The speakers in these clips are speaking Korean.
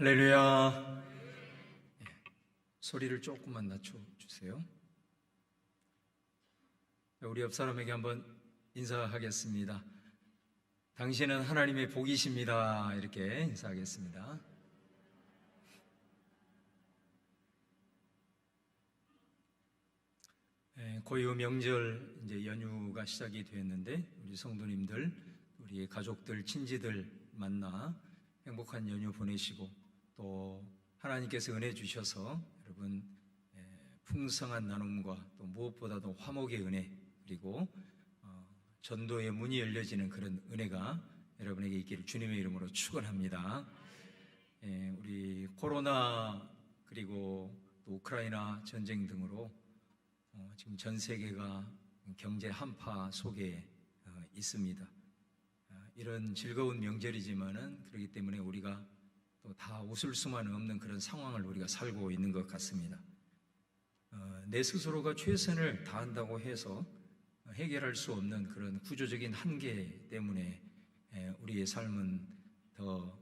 할렐루야. 소리를 조금만 낮춰주세요. 우리 옆 사람에게 한번 인사하겠습니다. 당신은 하나님의 복이십니다. 이렇게 인사하겠습니다. 고유 명절 이제 연휴가 시작이 되었는데 우리 성도님들, 우리 가족들, 친지들 만나 행복한 연휴 보내시고 또 하나님께서 은혜 주셔서 여러분 풍성한 나눔과 또 무엇보다도 화목의 은혜 그리고 전도의 문이 열려지는 그런 은혜가 여러분에게 있기를 주님의 이름으로 축원합니다. 우리 코로나 그리고 또 우크라이나 전쟁 등으로 지금 전 세계가 경제 한파 속에 있습니다. 이런 즐거운 명절이지만은 그렇기 때문에 우리가 또 다 웃을 수만 없는 그런 상황을 우리가 살고 있는 것 같습니다. 내 스스로가 최선을 다한다고 해서 해결할 수 없는 그런 구조적인 한계 때문에 우리의 삶은 더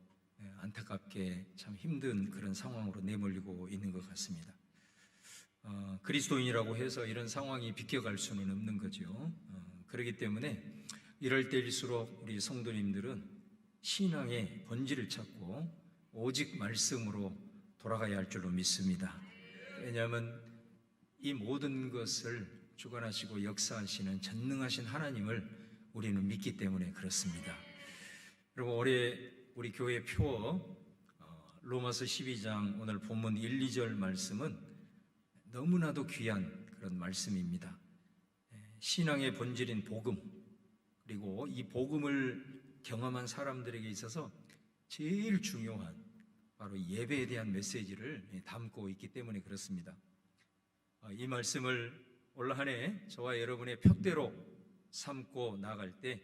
안타깝게 참 힘든 그런 상황으로 내몰리고 있는 것 같습니다. 그리스도인이라고 해서 이런 상황이 비껴갈 수는 없는 거죠. 그렇기 때문에 이럴 때일수록 우리 성도님들은 신앙의 본질을 찾고 오직 말씀으로 돌아가야 할 줄로 믿습니다. 왜냐하면 이 모든 것을 주관하시고 역사하시는 전능하신 하나님을 우리는 믿기 때문에 그렇습니다. 여러분, 올해 우리 교회 표 로마서 12장 오늘 본문 1, 2절 말씀은 너무나도 귀한 그런 말씀입니다. 신앙의 본질인 복음, 그리고 이 복음을 경험한 사람들에게 있어서 제일 중요한 바로 예배에 대한 메시지를 담고 있기 때문에 그렇습니다. 이 말씀을 올 한 해 저와 여러분의 표대로 삼고 나갈 때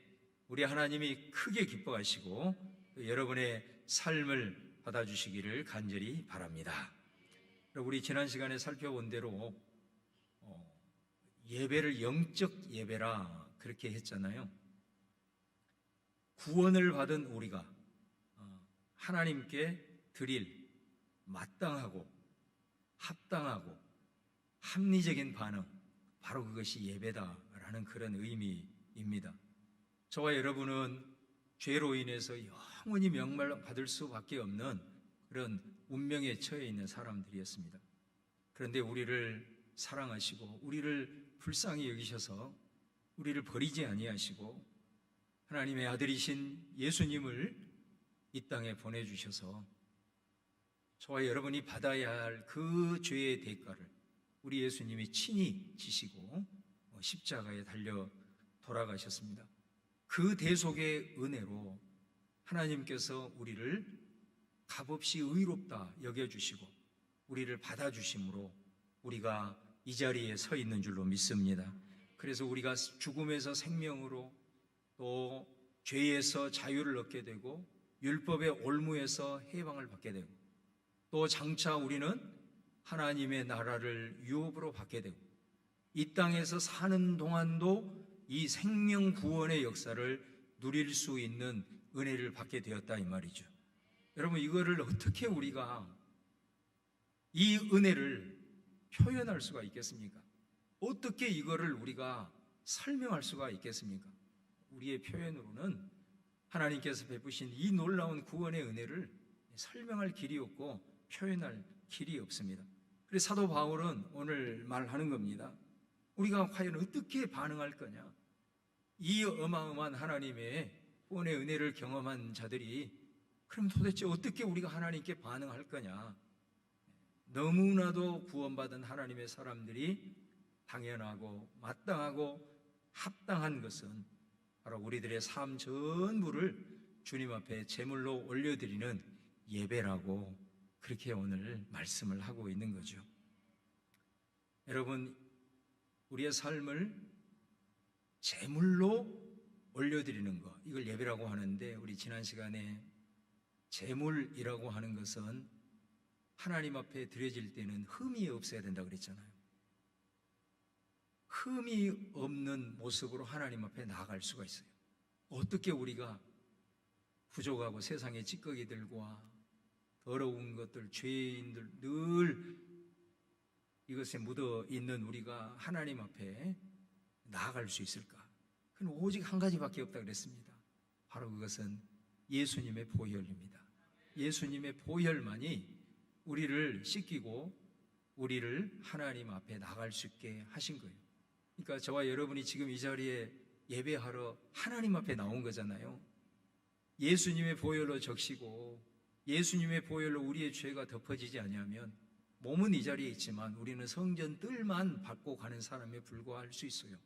우리 하나님이 크게 기뻐하시고 여러분의 삶을 받아주시기를 간절히 바랍니다. 우리 지난 시간에 살펴본 대로 예배를 영적 예배라 그렇게 했잖아요. 구원을 받은 우리가 하나님께 드릴 마땅하고 합당하고 합리적인 반응, 바로 그것이 예배다라는 그런 의미입니다. 저와 여러분은 죄로 인해서 영원히 명망받을 수밖에 없는 그런 운명에 처해 있는 사람들이었습니다. 그런데 우리를 사랑하시고 우리를 불쌍히 여기셔서 우리를 버리지 아니하시고 하나님의 아들이신 예수님을 이 땅에 보내주셔서 저와 여러분이 받아야 할 그 죄의 대가를 우리 예수님이 친히 지시고 십자가에 달려 돌아가셨습니다. 그 대속의 은혜로 하나님께서 우리를 값없이 의롭다 여겨주시고 우리를 받아주심으로 우리가 이 자리에 서 있는 줄로 믿습니다. 그래서 우리가 죽음에서 생명으로 또 죄에서 자유를 얻게 되고 율법의 올무에서 해방을 받게 되고 또 장차 우리는 하나님의 나라를 유업으로 받게 되고 이 땅에서 사는 동안도 이 생명 구원의 역사를 누릴 수 있는 은혜를 받게 되었다 이 말이죠. 여러분, 이거를 어떻게 우리가 이 은혜를 표현할 수가 있겠습니까? 어떻게 이거를 우리가 설명할 수가 있겠습니까? 우리의 표현으로는 하나님께서 베푸신 이 놀라운 구원의 은혜를 설명할 길이 없고 표현할 길이 없습니다. 그래서 사도 바울은 오늘 말하는 겁니다. 우리가 과연 어떻게 반응할 거냐? 이 어마어마한 하나님의 구원의 은혜를 경험한 자들이 그럼 도대체 어떻게 우리가 하나님께 반응할 거냐? 너무나도 구원받은 하나님의 사람들이 당연하고 마땅하고 합당한 것은 바로 우리들의 삶 전부를 주님 앞에 제물로 올려드리는 예배라고 그렇게 오늘 말씀을 하고 있는 거죠. 여러분, 우리의 삶을 제물로 올려드리는 것, 이걸 예배라고 하는데 우리 지난 시간에 제물이라고 하는 것은 하나님 앞에 드려질 때는 흠이 없어야 된다고 그랬잖아요. 흠이 없는 모습으로 하나님 앞에 나아갈 수가 있어요. 어떻게 우리가 부족하고 세상의 찌꺼기들과 더러운 것들, 죄인들 늘 이것에 묻어 있는 우리가 하나님 앞에 나아갈 수 있을까? 그건 오직 한 가지밖에 없다 그랬습니다. 바로 그것은 예수님의 보혈입니다. 예수님의 보혈만이 우리를 씻기고 우리를 하나님 앞에 나갈 수 있게 하신 거예요. 그러니까 저와 여러분이 지금 이 자리에 예배하러 하나님 앞에 나온 거잖아요. 예수님의 보혈로 적시고 예수님의 보혈로 우리의 죄가 덮어지지 아니하면 몸은 이 자리에 있지만 우리는 성전 뜰만 밟고 가는 사람에 불과할 수 있어요.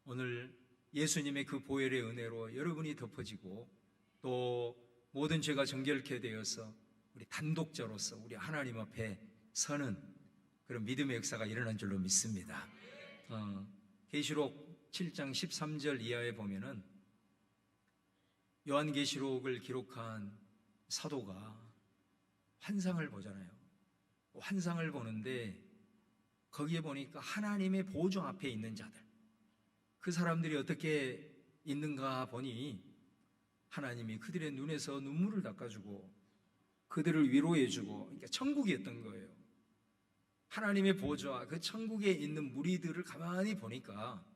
오늘 예수님의 그 보혈의 은혜로 여러분이 덮어지고 또 모든 죄가 정결케 되어서 우리 단독자로서 우리 하나님 앞에 서는 그런 믿음의 역사가 일어난 줄로 믿습니다. 계시록 7장 13절 이하에 보면은 요한계시록을 기록한 사도가 환상을 보잖아요. 환상을 보는데 거기에 보니까 하나님의 보좌 앞에 있는 자들, 그 사람들이 어떻게 있는가 보니 하나님이 그들의 눈에서 눈물을 닦아주고 그들을 위로해주고, 그러니까 천국이었던 거예요. 하나님의 보좌, 그 천국에 있는 무리들을 가만히 보니까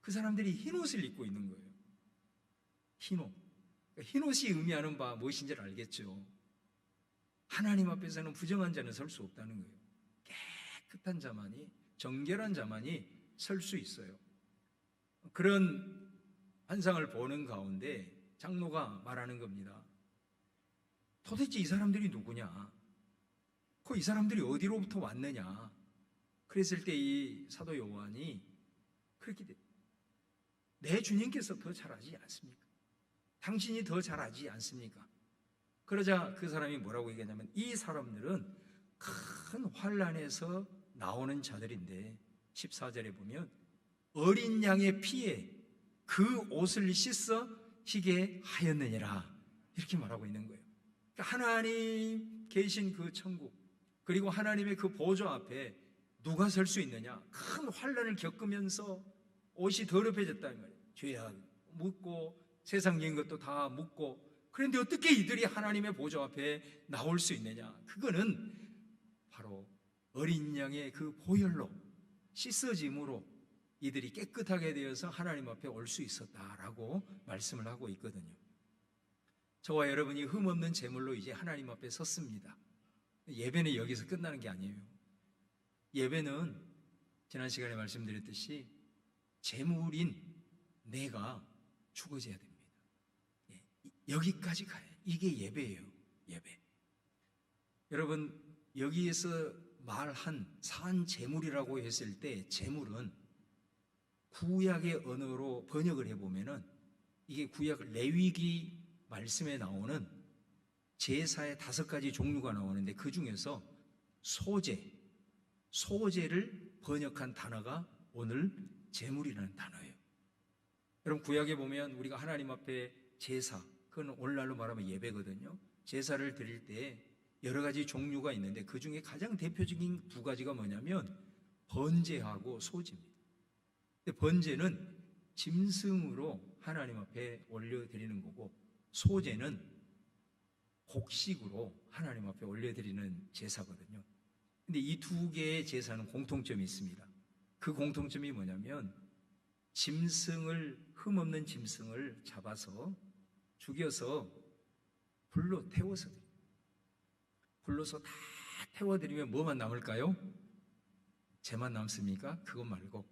그 사람들이 흰옷을 입고 있는 거예요. 흰옷. 흰옷이 의미하는 바 무엇인지를 알겠죠. 하나님 앞에서는 부정한 자는 설 수 없다는 거예요. 깨끗한 자만이, 정결한 자만이 설 수 있어요. 그런 환상을 보는 가운데 장로가 말하는 겁니다. 도대체 이 사람들이 누구냐? 이 사람들이 어디로부터 왔느냐? 그랬을 때 이 사도 요한이 그렇게 내 주님께서 더 잘 알지 않습니까? 당신이 더 잘 알지 않습니까? 그러자 그 사람이 뭐라고 얘기하냐면 이 사람들은 큰 환난에서 나오는 자들인데 14절에 보면 어린 양의 피에 그 옷을 씻어 희게 하였느니라 이렇게 말하고 있는 거예요. 그러니까 하나님 계신 그 천국 그리고 하나님의 그 보좌 앞에 누가 설 수 있느냐? 큰 환난을 겪으면서 옷이 더럽혀졌다는 말이에요. 죄악 묻고 세상적인 것도 다 묻고, 그런데 어떻게 이들이 하나님의 보좌 앞에 나올 수 있느냐? 그거는 바로 어린 양의 그 보혈로 씻어짐으로 이들이 깨끗하게 되어서 하나님 앞에 올 수 있었다라고 말씀을 하고 있거든요. 저와 여러분이 흠없는 제물로 이제 하나님 앞에 섰습니다. 예배는 여기서 끝나는 게 아니에요. 예배는 지난 시간에 말씀드렸듯이 제물인 내가 죽어져야 됩니다. 여기까지 가요. 이게 예배예요. 예배. 여러분, 여기에서 말한 산 제물이라고 했을 때 제물은 구약의 언어로 번역을 해보면은 이게 구약 레위기 말씀에 나오는 제사의 5가지 종류가 나오는데 그 중에서 소제를 번역한 단어가 오늘 제물이라는 단어예요. 여러분, 구약에 보면 우리가 하나님 앞에 제사, 그건 오늘날로 말하면 예배거든요. 제사를 드릴 때 여러 가지 종류가 있는데 그 중에 가장 대표적인 2가지가 뭐냐면 번제하고 소제입니다. 근데 번제는 짐승으로 하나님 앞에 올려드리는 거고 소제는 곡식으로 하나님 앞에 올려드리는 제사거든요. 근데 이 2개의 제사는 공통점이 있습니다. 그 공통점이 뭐냐면 흠없는 짐승을 잡아서 죽여서 불로 태워서 드립니다. 불로서 다 태워드리면 뭐만 남을까요? 죄만 남습니까? 그것 말고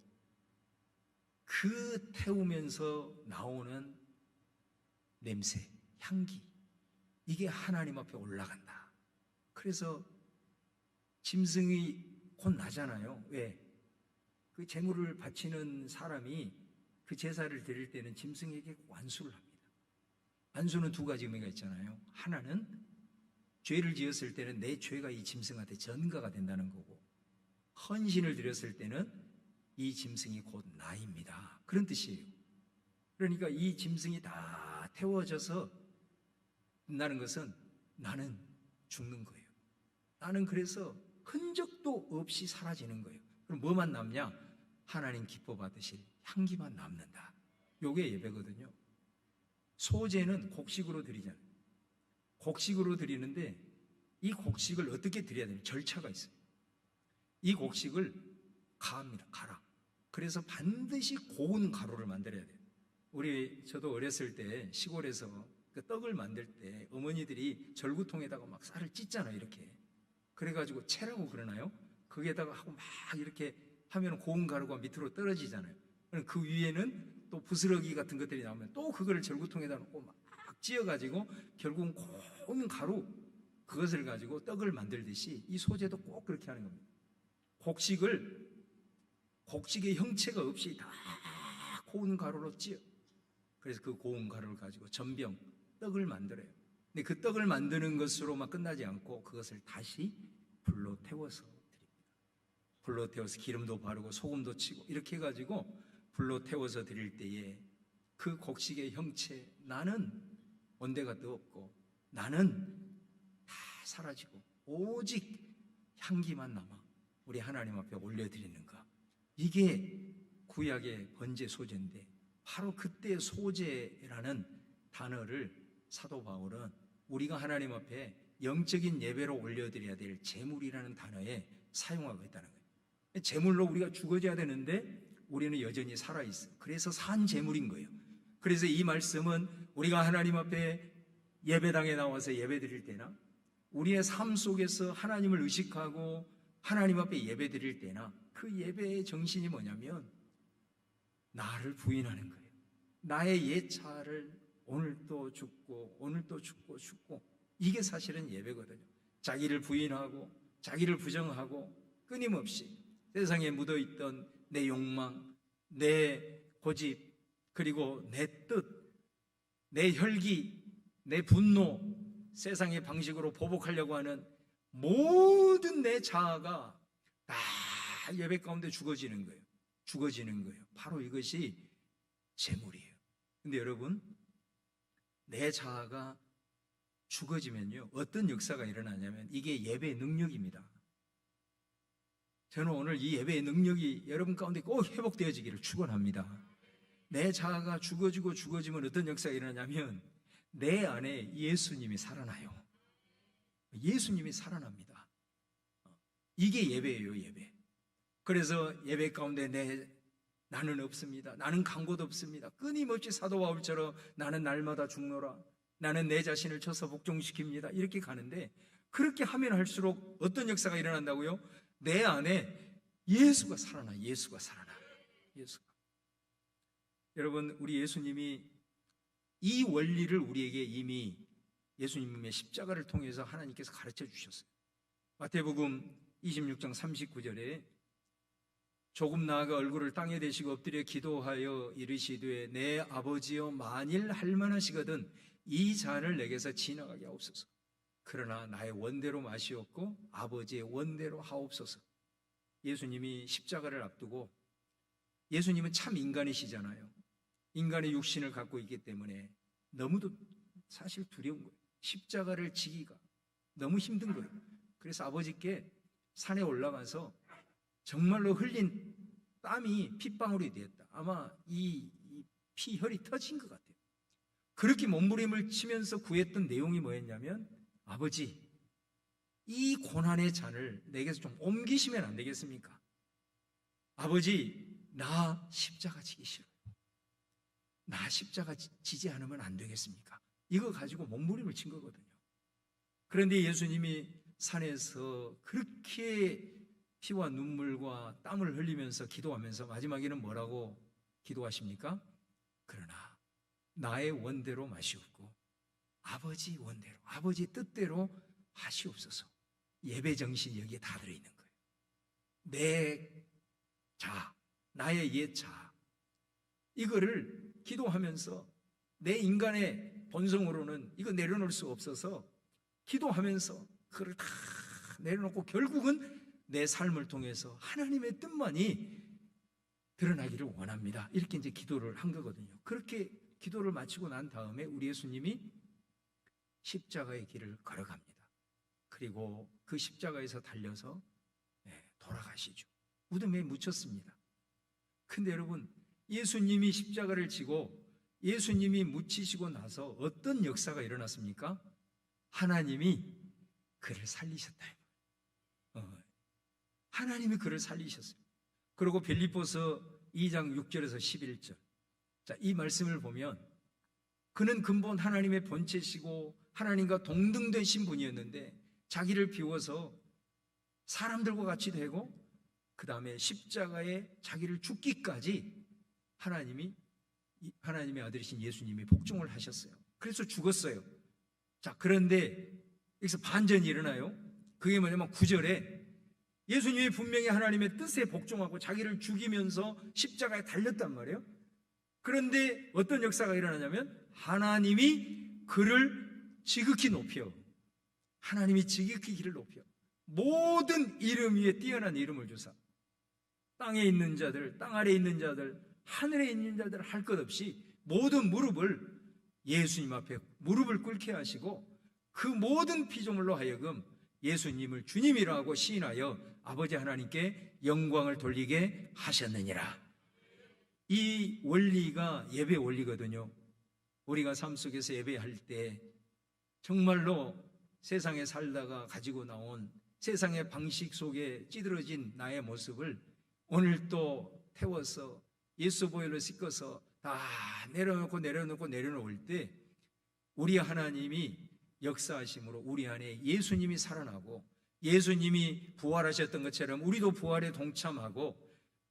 그 태우면서 나오는 냄새, 향기, 이게 하나님 앞에 올라간다. 그래서 짐승이 곧 나잖아요. 왜? 그 제물을 바치는 사람이 그 제사를 드릴 때는 짐승에게 안수를 합니다. 안수는 2가지 의미가 있잖아요. 하나는 죄를 지었을 때는 내 죄가 이 짐승한테 전가가 된다는 거고, 헌신을 드렸을 때는 이 짐승이 곧 나입니다. 그런 뜻이에요. 그러니까 이 짐승이 다 태워져서 끝나는 것은 나는 죽는 거예요. 나는 그래서 흔적도 없이 사라지는 거예요. 그럼 뭐만 남냐? 하나님 기뻐 받으실 향기만 남는다. 요게 예배거든요. 소제는 곡식으로 드리잖아요. 곡식으로 드리는데 이 곡식을 어떻게 드려야 되는 절차가 있어요. 이 곡식을 가합니다. 가라. 그래서 반드시 고운 가루를 만들어야 돼요. 저도 어렸을 때 시골에서 그 떡을 만들 때 어머니들이 절구통에다가 막 쌀을 찢잖아요. 이렇게. 그래가지고 채라고 그러나요? 거기에다가 하고 막 이렇게 하면 고운 가루가 밑으로 떨어지잖아요. 그 위에는 또 부스러기 같은 것들이 나오면 또 그거를 절구통에다 놓고 막 찧어가지고 결국은 고운 가루, 그것을 가지고 떡을 만들듯이 이 소재도 꼭 그렇게 하는 겁니다. 곡식의 형체가 없이 다 고운 가루로 찧어. 그래서 그 고운 가루를 가지고 전병, 떡을 만들어요. 근데 그 떡을 만드는 것으로만 끝나지 않고 그것을 다시 불로 태워서 드립니다. 불로 태워서 기름도 바르고 소금도 치고 이렇게 해가지고 불로 태워서 드릴 때에 그 곡식의 형체, 나는 온데가도 없고 나는 다 사라지고 오직 향기만 남아 우리 하나님 앞에 올려드리는 것, 이게 구약의 번제 소제인데, 바로 그때 소제라는 단어를 사도 바울은 우리가 하나님 앞에 영적인 예배로 올려드려야 될 제물이라는 단어에 사용하고 있다는 거예요. 제물로 우리가 죽어져야 되는데 우리는 여전히 살아있어요. 그래서 산 제물인 거예요. 그래서 이 말씀은 우리가 하나님 앞에 예배당에 나와서 예배드릴 때나 우리의 삶 속에서 하나님을 의식하고 하나님 앞에 예배드릴 때나 그 예배의 정신이 뭐냐면 나를 부인하는 거예요. 나의 옛차를 오늘도 죽고 오늘도 죽고 이게 사실은 예배거든요. 자기를 부인하고 자기를 부정하고 끊임없이 세상에 묻어있던 내 욕망, 내 고집, 그리고 내 뜻, 내 혈기, 내 분노, 세상의 방식으로 보복하려고 하는 모든 내 자아가 다 예배 가운데 죽어지는 거예요. 죽어지는 거예요. 바로 이것이 제물이에요. 근데 여러분, 내 자아가 죽어지면요, 어떤 역사가 일어나냐면 이게 예배의 능력입니다. 저는 오늘 이 예배의 능력이 여러분 가운데 꼭 회복되어지기를 축원합니다. 내 자아가 죽어지면 어떤 역사가 일어나냐면 내 안에 예수님이 살아나요. 예수님이 살아납니다. 이게 예배예요, 예배. 그래서 예배 가운데 나는 없습니다. 나는 간 곳 없습니다. 끊임없이 사도 바울처럼 나는 날마다 죽노라. 나는 내 자신을 쳐서 복종시킵니다. 이렇게 가는데, 그렇게 하면 할수록 어떤 역사가 일어난다고요? 내 안에 예수가 살아나. 예수가. 여러분, 우리 예수님이 이 원리를 우리에게 이미 예수님의 십자가를 통해서 하나님께서 가르쳐 주셨어요. 마태복음 26장 39절에 조금 나아가 얼굴을 땅에 대시고 엎드려 기도하여 이르시되 내 아버지여 만일 할만하시거든 이 잔을 내게서 지나가게 하옵소서. 그러나 나의 원대로 마시옵고 아버지의 원대로 하옵소서. 예수님이 십자가를 앞두고, 예수님은 참 인간이시잖아요. 인간의 육신을 갖고 있기 때문에 너무도 사실 두려운 거예요. 십자가를 지기가 너무 힘든 거예요. 그래서 아버지께 산에 올라가서 정말로 흘린 땀이 핏방울이 되었다. 아마 이 피혈이 터진 것 같아요. 그렇게 몸부림을 치면서 구했던 내용이 뭐였냐면, 아버지, 이 고난의 잔을 내게서 좀 옮기시면 안 되겠습니까? 아버지, 나 십자가 지기 싫어요. 나 십자가 지지 않으면 안 되겠습니까? 이거 가지고 몸부림을 친 거거든요. 그런데 예수님이 산에서 그렇게 피와 눈물과 땀을 흘리면서 기도하면서 마지막에는 뭐라고 기도하십니까? 그러나 나의 원대로 마시옵고 아버지 원대로, 아버지 뜻대로 하시옵소서. 예배 정신이 여기에 다 들어있는 거예요. 내 자, 나의 옛 자, 이거를 기도하면서 내 인간의 본성으로는 이거 내려놓을 수 없어서 기도하면서 그걸 다 내려놓고 결국은 내 삶을 통해서 하나님의 뜻만이 드러나기를 원합니다. 이렇게 이제 기도를 한 거거든요. 그렇게 기도를 마치고 난 다음에 우리 예수님이 십자가의 길을 걸어갑니다. 그리고 그 십자가에서 달려서 돌아가시죠. 무덤에 묻혔습니다. 근데 여러분, 예수님이 십자가를 지고 예수님이 묻히시고 나서 어떤 역사가 일어났습니까? 하나님이 그를 살리셨다. 하나님이 그를 살리셨어요. 그리고 빌립보서 2장 6절에서 11절. 자, 이 말씀을 보면 그는 근본 하나님의 본체시고 하나님과 동등되신 분이었는데 자기를 비워서 사람들과 같이 되고 그 다음에 십자가에 자기를 죽기까지 하나님의 아들이신 예수님이 복종을 하셨어요. 그래서 죽었어요. 자, 그런데 여기서 반전이 일어나요. 그게 뭐냐면 9절에 예수님이 분명히 하나님의 뜻에 복종하고 자기를 죽이면서 십자가에 달렸단 말이에요. 그런데 어떤 역사가 일어나냐면 하나님이 그를 지극히 높여, 하나님이 지극히 그를 높여 모든 이름 위에 뛰어난 이름을 주사 땅에 있는 자들, 땅 아래에 있는 자들, 하늘에 있는 자들 할 것 없이 모든 무릎을 예수님 앞에 무릎을 꿇게 하시고 그 모든 피조물로 하여금 예수님을 주님이라고 시인하여 아버지 하나님께 영광을 돌리게 하셨느니라. 이 원리가 예배 원리거든요. 우리가 삶 속에서 예배할 때 정말로 세상에 살다가 가지고 나온 세상의 방식 속에 찌들어진 나의 모습을 오늘 또 태워서 예수 보혈로 씻겨서 다 내려놓을 때 우리 하나님이 역사하심으로 우리 안에 예수님이 살아나고 예수님이 부활하셨던 것처럼 우리도 부활에 동참하고,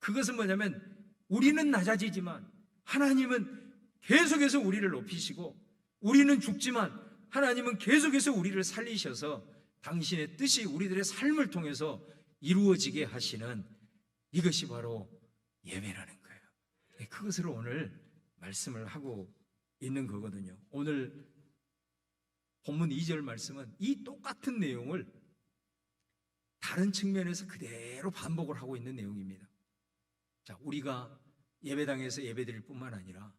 그것은 뭐냐면 우리는 낮아지지만 하나님은 계속해서 우리를 높이시고 우리는 죽지만 하나님은 계속해서 우리를 살리셔서 당신의 뜻이 우리들의 삶을 통해서 이루어지게 하시는, 이것이 바로 예배라는 거예요. 그것을 오늘 말씀을 하고 있는 거거든요. 오늘 본문 2절 말씀은 이 똑같은 내용을 다른 측면에서 그대로 반복을 하고 있는 내용입니다. 자, 우리가 예배당에서 예배드릴 뿐만 아니라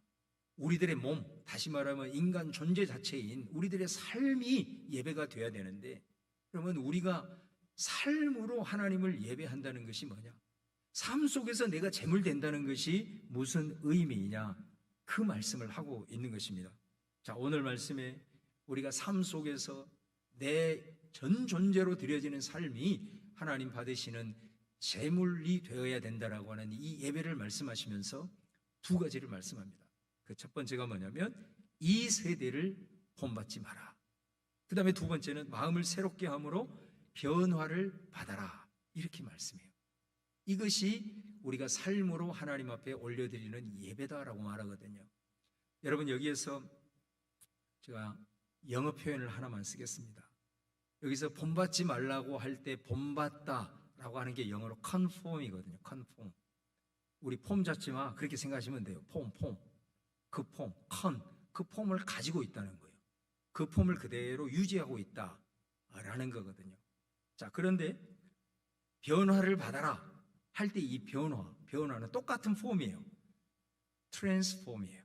우리들의 몸, 다시 말하면 인간 존재 자체인 우리들의 삶이 예배가 되어야 되는데, 그러면 우리가 삶으로 하나님을 예배한다는 것이 뭐냐? 삶 속에서 내가 제물된다는 것이 무슨 의미이냐? 그 말씀을 하고 있는 것입니다. 자, 오늘 말씀에 우리가 삶 속에서 내 전 존재로 드려지는 삶이 하나님 받으시는 제물이 되어야 된다라고 하는 이 예배를 말씀하시면서 두 가지를 말씀합니다. 그 첫 번째가 뭐냐면 이 세대를 본받지 마라. 그 다음에 두 번째는 마음을 새롭게 함으로 변화를 받아라, 이렇게 말씀해요. 이것이 우리가 삶으로 하나님 앞에 올려드리는 예배다라고 말하거든요. 여러분, 여기에서 제가 영어 표현을 하나만 쓰겠습니다. 여기서 본받지 말라고 할 때 본받다라고 하는 게 영어로 conform이거든요. conform. 우리 폼 잡지 마, 그렇게 생각하시면 돼요. 폼. 그 폼, 그 폼을 가지고 있다는 거예요. 그 폼을 그대로 유지하고 있다라는 거거든요. 자, 그런데 변화를 받아라 할 때 이 변화는 똑같은 폼이에요. 트랜스폼이에요.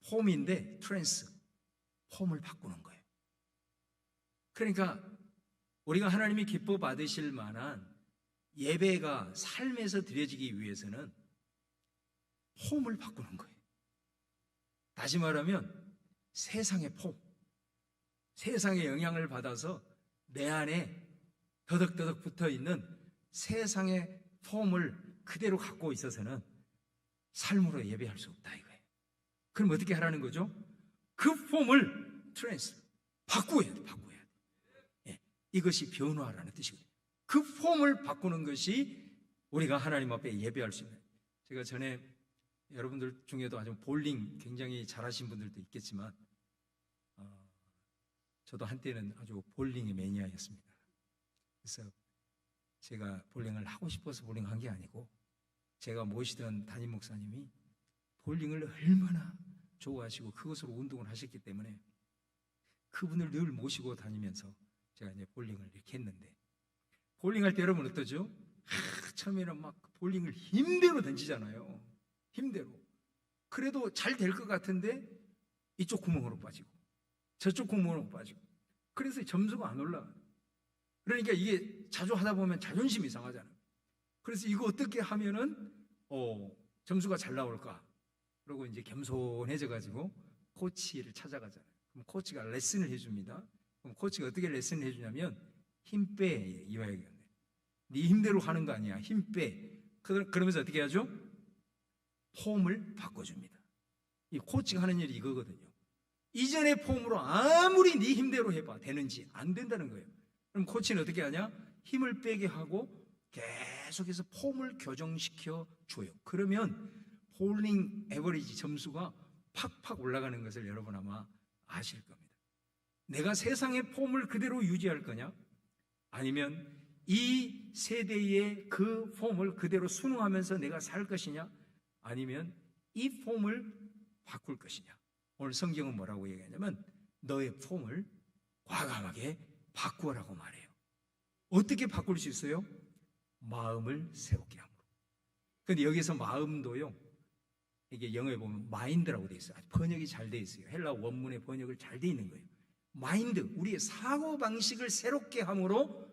폼인데 폼을 바꾸는 거예요. 그러니까 우리가 하나님이 기뻐 받으실 만한 예배가 삶에서 드려지기 위해서는 폼을 바꾸는 거예요. 다시 말하면 세상의 폼, 세상의 영향을 받아서 내 안에 더덕더덕 붙어있는 세상의 폼을 그대로 갖고 있어서는 삶으로 예배할 수 없다 이거예요. 그럼 어떻게 하라는 거죠? 그 폼을 바꾸어야 돼. 예, 이것이 변화라는 뜻이거든요. 그 폼을 바꾸는 것이 우리가 하나님 앞에 예배할 수 있는. 제가 전에 여러분들 중에도 아주 볼링 굉장히 잘하신 분들도 있겠지만 저도 한때는 아주 볼링의 매니아였습니다. 그래서 제가 볼링을 하고 싶어서 볼링한 게 아니고 제가 모시던 담임 목사님이 볼링을 얼마나 좋아하시고 그것으로 운동을 하셨기 때문에 그분을 늘 모시고 다니면서 제가 이제 볼링을 이렇게 했는데, 볼링할 때 여러분 어떠죠? 처음에는 막 볼링을 힘대로 던지잖아요. 힘대로. 그래도 잘 될 것 같은데 이쪽 구멍으로 빠지고 저쪽 구멍으로 빠지고, 그래서 점수가 안 올라가요. 그러니까 이게 자주 하다 보면 자존심이 상하잖아요. 그래서 이거 어떻게 하면은 점수가 잘 나올까? 그리고 이제 겸손해져 가지고 코치를 찾아가잖아요. 그럼 코치가 레슨을 해줍니다. 그럼 코치가 어떻게 레슨을 해주냐면 힘 빼, 이와야겠네. 네 힘대로 하는 거 아니야. 힘 빼. 그러면서 어떻게 하죠? 폼을 바꿔줍니다. 이 코치가 하는 일이 이거거든요. 이전의 폼으로 아무리 네 힘대로 해봐 되는지 안 된다는 거예요. 그럼 코치는 어떻게 하냐? 힘을 빼게 하고 계속해서 폼을 교정시켜 줘요. 그러면 폴링 에버리지 점수가 팍팍 올라가는 것을 여러분 아마 아실 겁니다. 내가 세상의 폼을 그대로 유지할 거냐? 아니면 이 세대의 그 폼을 그대로 순응하면서 내가 살 것이냐? 아니면 이 폼을 바꿀 것이냐? 오늘 성경은 뭐라고 얘기하냐면 너의 폼을 과감하게 바꾸라고 말해요. 어떻게 바꿀 수 있어요? 마음을 새롭게 함으로. 근데 여기서 마음도요, 이게 영어에 보면 마인드라고 돼 있어요. 번역이 잘 돼 있어요. 헬라 원문의 번역을 잘 돼 있는 거예요. 마인드, 우리의 사고방식을 새롭게 함으로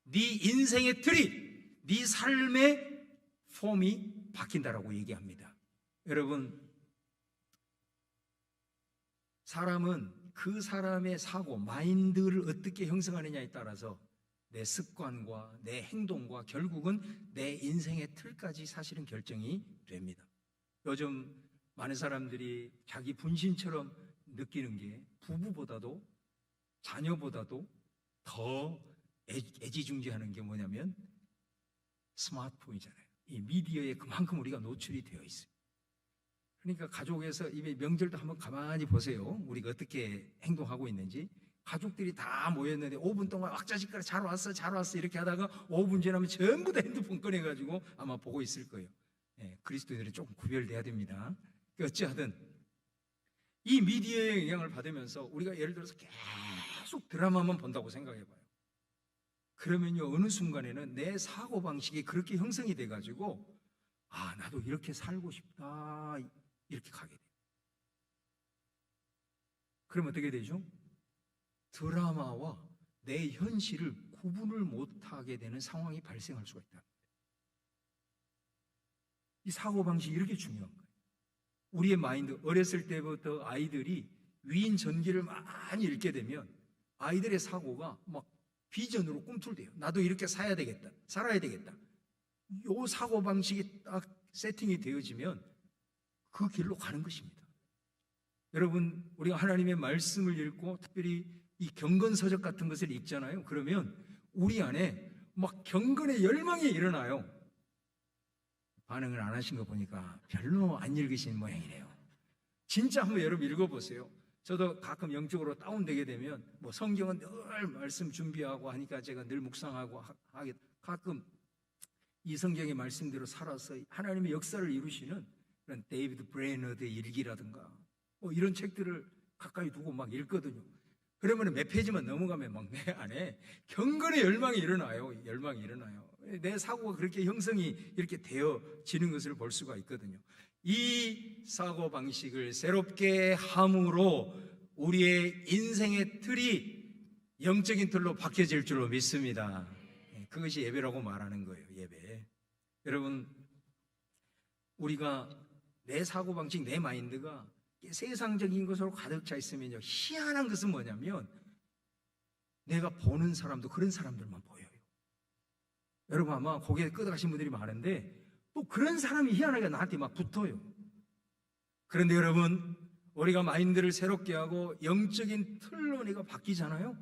네 인생의 틀이, 네 삶의 폼이 바뀐다라고 얘기합니다. 여러분, 사람은 그 사람의 사고, 마인드를 어떻게 형성하느냐에 따라서 내 습관과 내 행동과 결국은 내 인생의 틀까지 사실은 결정이 됩니다. 요즘 많은 사람들이 자기 분신처럼 느끼는 게 부부보다도 자녀보다도 더 애지중지하는 게 뭐냐면 스마트폰이잖아요. 이 미디어에 그만큼 우리가 노출이 되어 있어요. 그러니까 가족에서 이 명절도 한번 가만히 보세요. 우리가 어떻게 행동하고 있는지. 가족들이 다 모였는데 5분 동안 왁자지껄 잘 왔어 이렇게 하다가 5분 지나면 전부 다 핸드폰 꺼내가지고 아마 보고 있을 거예요. 그리스도인들은 조금 구별돼야 됩니다. 어찌하든 이 미디어의 영향을 받으면서 우리가 예를 들어서 계속 드라마만 본다고 생각해봐요. 그러면요, 어느 순간에는 내 사고방식이 그렇게 형성이 돼가지고 아, 나도 이렇게 살고 싶다, 이렇게 가게 돼요. 그럼 어떻게 되죠? 드라마와 내 현실을 구분을 못하게 되는 상황이 발생할 수가 있다. 이 사고방식이 이렇게 중요한 거예요. 우리의 마인드, 어렸을 때부터 아이들이 위인 전기를 많이 읽게 되면 아이들의 사고가 막 비전으로 꿈틀대요. 나도 이렇게 살아야 되겠다. 이 사고방식이 딱 세팅이 되어지면 그 길로 가는 것입니다. 여러분, 우리가 하나님의 말씀을 읽고 특별히 이 경건서적 같은 것을 읽잖아요. 그러면 우리 안에 막 경건의 열망이 일어나요. 반응을 안 하신 거 보니까 별로 안 읽으신 모양이네요. 진짜 한번 여러분 읽어보세요. 저도 가끔 영적으로 다운되게 되면 뭐 성경은 늘 말씀 준비하고 하니까 제가 늘 묵상하고 하게 가끔 이 성경의 말씀대로 살아서 하나님의 역사를 이루시는 그런 데이비드 브레이너드의 일기라든가 뭐 이런 책들을 가까이 두고 막 읽거든요. 그러면 몇 페이지만 넘어가면 막 내 안에 경건의 열망이 일어나요. 내 사고가 그렇게 형성이 이렇게 되어지는 것을 볼 수가 있거든요. 이 사고방식을 새롭게 함으로 우리의 인생의 틀이 영적인 틀로 바뀌어질 줄로 믿습니다. 그것이 예배라고 말하는 거예요. 예배. 여러분, 우리가 내 사고방식, 내 마인드가 세상적인 것으로 가득 차 있으면요, 희한한 것은 뭐냐면 내가 보는 사람도 그런 사람들만 보여요. 여러분 아마 고개 끄덕하신 분들이 많은데 또 그런 사람이 희한하게 나한테 막 붙어요. 그런데 여러분, 우리가 마인드를 새롭게 하고 영적인 틀로 내가 바뀌잖아요.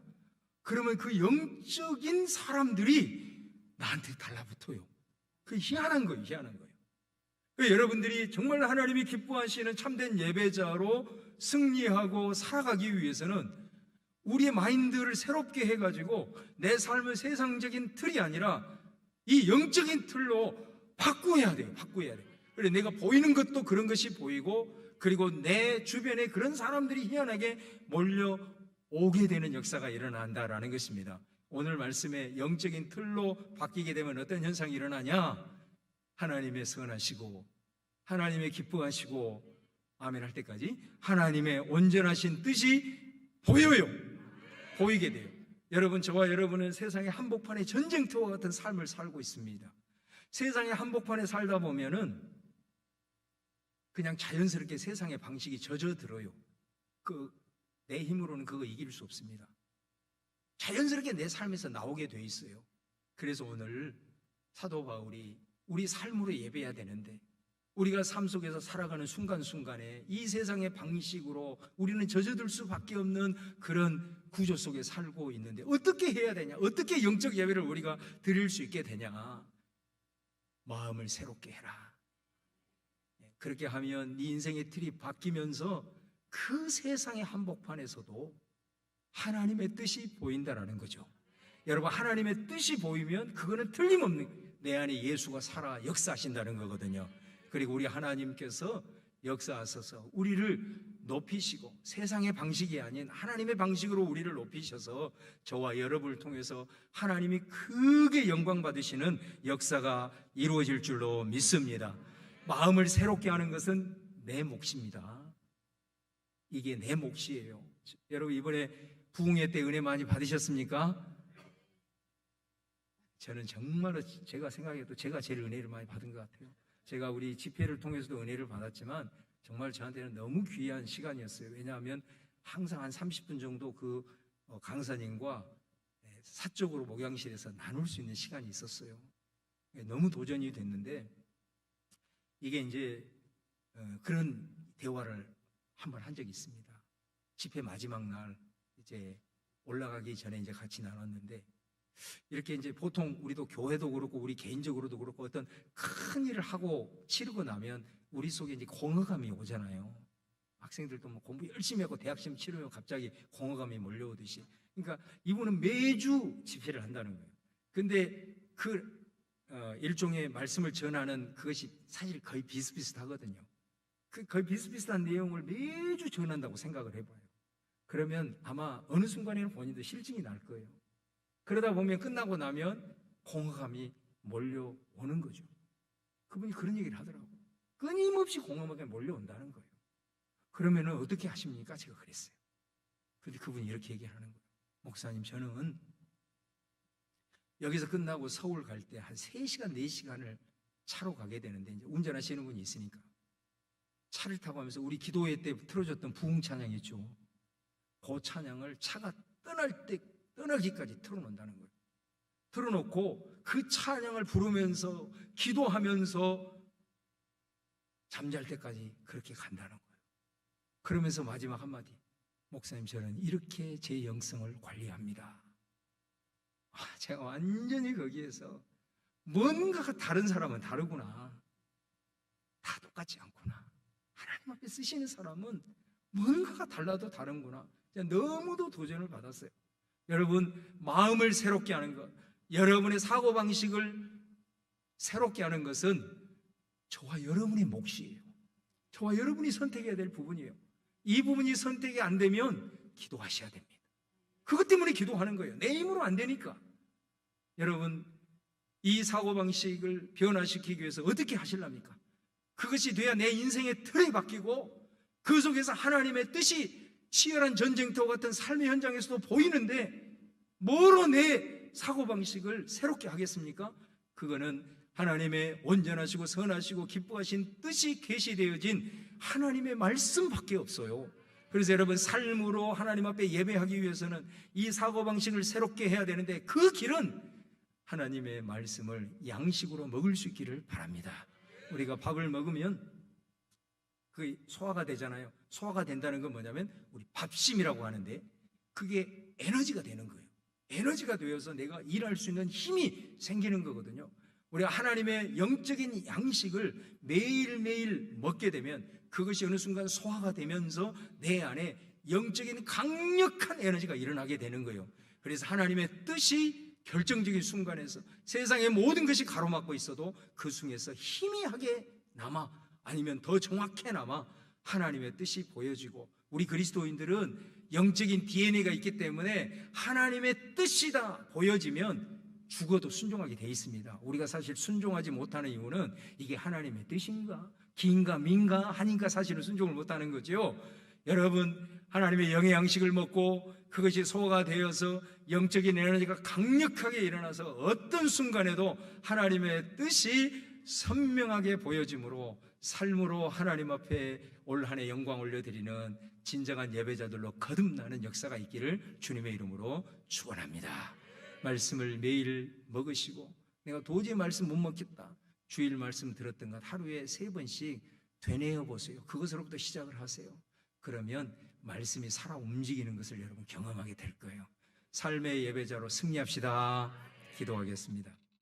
그러면 그 영적인 사람들이 나한테 달라붙어요. 그 희한한 거예요. 여러분들이 정말 하나님이 기뻐하시는 참된 예배자로 승리하고 살아가기 위해서는 우리의 마인드를 새롭게 해가지고 내 삶을 세상적인 틀이 아니라 이 영적인 틀로 바꾸어야 돼요. 그래, 내가 보이는 것도 그런 것이 보이고, 그리고 내 주변에 그런 사람들이 희한하게 몰려오게 되는 역사가 일어난다라는 것입니다. 오늘 말씀에 영적인 틀로 바뀌게 되면 어떤 현상이 일어나냐? 하나님의 선하시고 하나님의 기뻐하시고 아멘 할 때까지 하나님의 온전하신 뜻이 보이게 돼요. 여러분, 저와 여러분은 세상의 한복판의 전쟁터와 같은 삶을 살고 있습니다. 세상의 한복판에 살다 보면은 그냥 자연스럽게 세상의 방식이 젖어들어요. 내 힘으로는 그거 이길 수 없습니다. 자연스럽게 내 삶에서 나오게 돼 있어요. 그래서 오늘 사도 바울이 우리 삶으로 예배해야 되는데, 우리가 삶 속에서 살아가는 순간순간에 이 세상의 방식으로 우리는 젖어들 수밖에 없는 그런 구조 속에 살고 있는데 어떻게 해야 되냐? 어떻게 영적 예배를 우리가 드릴 수 있게 되냐? 마음을 새롭게 해라. 그렇게 하면 네 인생의 틀이 바뀌면서 그 세상의 한복판에서도 하나님의 뜻이 보인다라는 거죠. 여러분, 하나님의 뜻이 보이면 그거는 틀림없는 내 안에 예수가 살아 역사하신다는 거거든요. 그리고 우리 하나님께서 역사하셔서 우리를 높이시고 세상의 방식이 아닌 하나님의 방식으로 우리를 높이셔서 저와 여러분을 통해서 하나님이 크게 영광 받으시는 역사가 이루어질 줄로 믿습니다. 마음을 새롭게 하는 것은 내 몫입니다. 이게 내 몫이에요. 여러분, 이번에 부흥회 때 은혜 많이 받으셨습니까? 저는 정말로 제가 생각해도 제가 제일 은혜를 많이 받은 것 같아요. 제가 우리 집회를 통해서도 은혜를 받았지만 정말 저한테는 너무 귀한 시간이었어요. 왜냐하면 항상 한 30분 정도 그 강사님과 사적으로 목양실에서 나눌 수 있는 시간이 있었어요. 너무 도전이 됐는데 이게 이제 그런 대화를 한번 한 적이 있습니다. 집회 마지막 날 이제 올라가기 전에 이제 같이 나눴는데, 이렇게 이제 보통 우리도 교회도 그렇고 우리 개인적으로도 그렇고 어떤 큰 일을 하고 치르고 나면 우리 속에 이제 공허감이 오잖아요. 학생들도 뭐 공부 열심히 하고 대학 시험 치르면 갑자기 공허감이 몰려오듯이. 그러니까 이분은 매주 집회를 한다는 거예요. 근데 그 일종의 말씀을 전하는 그것이 사실 거의 비슷비슷하거든요. 그 거의 비슷비슷한 내용을 매주 전한다고 생각을 해봐요. 그러면 아마 어느 순간에는 본인도 실증이 날 거예요. 그러다 보면 끝나고 나면 공허감이 몰려오는 거죠. 그분이 그런 얘기를 하더라고요. 끊임없이 공허감이 몰려온다는 거예요. 그러면 어떻게 하십니까? 제가 그랬어요. 그런데 그분이 이렇게 얘기하는 거예요. 목사님, 저는 여기서 끝나고 서울 갈 때 한 3시간, 4시간을 차로 가게 되는데, 이제 운전하시는 분이 있으니까 차를 타고 하면서 우리 기도회 때 틀어줬던 부흥 찬양 있죠. 그 찬양을 차가 떠나기까지 틀어놓는다는 거예요. 틀어놓고 그 찬양을 부르면서 기도하면서 잠잘 때까지 그렇게 간다는 거예요. 그러면서 마지막 한마디, 목사님, 저는 이렇게 제 영성을 관리합니다. 제가 완전히 거기에서 뭔가가 다른 사람은 다르구나, 다 똑같지 않구나, 하나님 앞에 쓰시는 사람은 뭔가가 달라도 다른구나, 너무도 도전을 받았어요. 여러분, 마음을 새롭게 하는 것, 여러분의 사고방식을 새롭게 하는 것은 저와 여러분의 몫이에요. 저와 여러분이 선택해야 될 부분이에요. 이 부분이 선택이 안 되면 기도하셔야 됩니다. 그것 때문에 기도하는 거예요. 내 힘으로 안 되니까. 여러분, 이 사고방식을 변화시키기 위해서 어떻게 하실랍니까? 그것이 돼야 내 인생의 틀이 바뀌고 그 속에서 하나님의 뜻이 치열한 전쟁터 같은 삶의 현장에서도 보이는데 뭐로 내 사고방식을 새롭게 하겠습니까? 그거는 하나님의 온전하시고 선하시고 기뻐하신 뜻이 계시되어진 하나님의 말씀밖에 없어요. 그래서 여러분, 삶으로 하나님 앞에 예배하기 위해서는 이 사고방식을 새롭게 해야 되는데 그 길은 하나님의 말씀을 양식으로 먹을 수 있기를 바랍니다. 우리가 밥을 먹으면 그게 소화가 되잖아요. 소화가 된다는 건 뭐냐면 우리 밥심이라고 하는데 그게 에너지가 되는 거예요. 에너지가 되어서 내가 일할 수 있는 힘이 생기는 거거든요. 우리가 하나님의 영적인 양식을 매일매일 먹게 되면 그것이 어느 순간 소화가 되면서 내 안에 영적인 강력한 에너지가 일어나게 되는 거예요. 그래서 하나님의 뜻이 결정적인 순간에서 세상의 모든 것이 가로막고 있어도 그 중에서 희미하게 남아, 아니면 더 정확해 남아 하나님의 뜻이 보여지고, 우리 그리스도인들은 영적인 DNA가 있기 때문에 하나님의 뜻이다 보여지면 죽어도 순종하게 돼 있습니다. 우리가 사실 순종하지 못하는 이유는 이게 하나님의 뜻인가 기인가 민가 하니까 사실은 순종을 못하는 거죠. 여러분, 하나님의 영의 양식을 먹고 그것이 소화가 되어서 영적인 에너지가 강력하게 일어나서 어떤 순간에도 하나님의 뜻이 선명하게 보여지므로 삶으로 하나님 앞에 올 한 해 영광 올려드리는 진정한 예배자들로 거듭나는 역사가 있기를 주님의 이름으로 축원합니다. 말씀을 매일 먹으시고, 내가 도저히 말씀 못 먹겠다, 주일 말씀 들었던 것 하루에 3번씩 되뇌어 보세요. 그것으로부터 시작을 하세요. 그러면 말씀이 살아 움직이는 것을 여러분 경험하게 될 거예요. 삶의 예배자로 승리합시다. 기도하겠습니다.